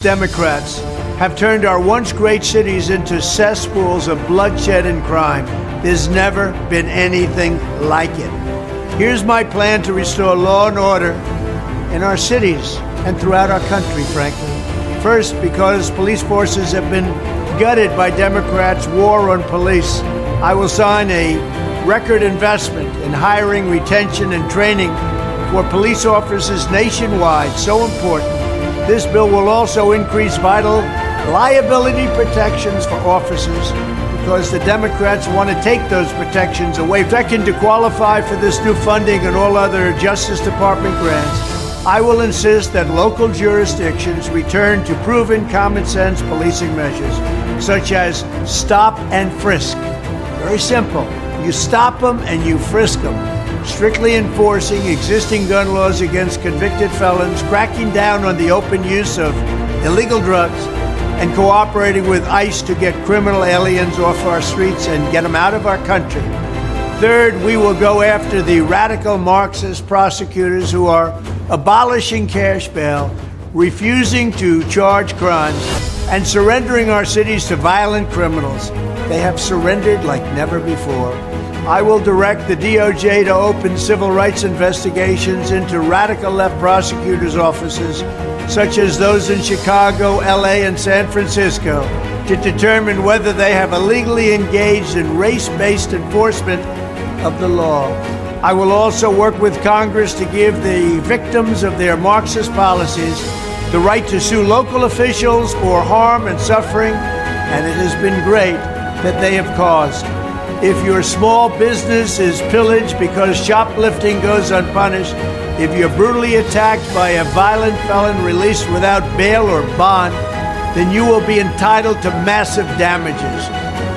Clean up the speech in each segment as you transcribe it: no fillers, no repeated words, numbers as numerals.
Democrats have turned our once great cities into cesspools of bloodshed and crime. There's never been anything like it. Here's my plan to restore law and order in our cities and throughout our country, frankly. First, because police forces have been gutted by Democrats' war on police, I will sign a record investment in hiring, retention, and training for police officers nationwide. So important. This bill will also increase vital liability protections for officers because the Democrats want to take those protections away. Second, to qualify for this new funding and all other Justice Department grants, I will insist that local jurisdictions return to proven common sense policing measures, such as stop and frisk. Very simple. You stop them and you frisk them. Strictly enforcing existing gun laws against convicted felons, cracking down on the open use of illegal drugs, and cooperating with ICE to get criminal aliens off our streets and get them out of our country. Third, we will go after the radical Marxist prosecutors who are abolishing cash bail, refusing to charge crimes, and surrendering our cities to violent criminals. They have surrendered like never before. I will direct the DOJ to open civil rights investigations into radical left prosecutors' offices, such as those in Chicago, LA, and San Francisco, to determine whether they have illegally engaged in race-based enforcement of the law. I will also work with Congress to give the victims of their Marxist policies the right to sue local officials for harm and suffering, and it has been great that they have caused. If your small business is pillaged because shoplifting goes unpunished, if you're brutally attacked by a violent felon released without bail or bond, then you will be entitled to massive damages.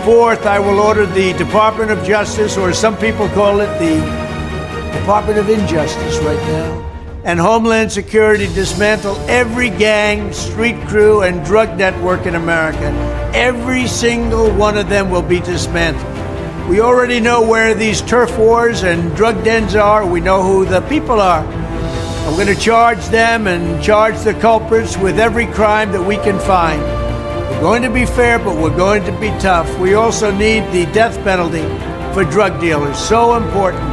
Fourth, I will order the Department of Justice, or some people call it the Department of Injustice right now, and Homeland Security dismantle every gang, street crew, and drug network in America. Every single one of them will be dismantled. We already know where these turf wars and drug dens are. We know who the people are. I'm going to charge them and charge the culprits with every crime that we can find. We're going to be fair, but we're going to be tough. We also need the death penalty for drug dealers. So important.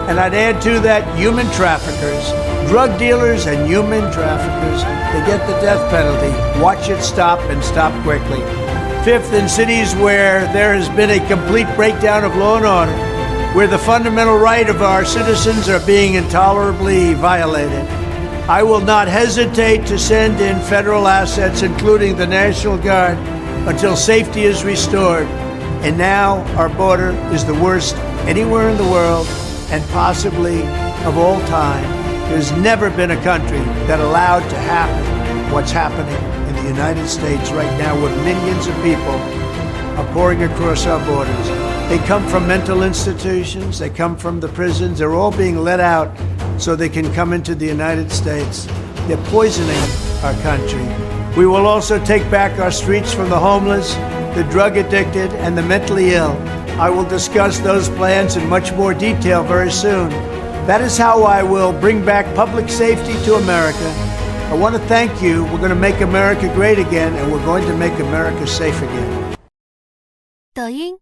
And I'd add to that human traffickers. Drug dealers and human traffickers, they get the death penalty. Watch it stop and stop quickly. Fifth, in cities where there has been a complete breakdown of law and order, where the fundamental right of our citizens are being intolerably violated, I will not hesitate to send in federal assets, including the National Guard, until safety is restored. And now our border is the worst anywhere in the world, and possibly of all time. There's never been a country that allowed to happen what's happening in the United States right now, where millions of people are pouring across our borders. They come from mental institutions, they come from the prisons, they're all being let out so they can come into the United States. They're poisoning our country. We will also take back our streets from the homeless, the drug addicted, and the mentally ill. I will discuss those plans in much more detail very soon. That is how I will bring back public safety to America. I want to thank you. We're going to make America great again, and we're going to make America safe again. 抖音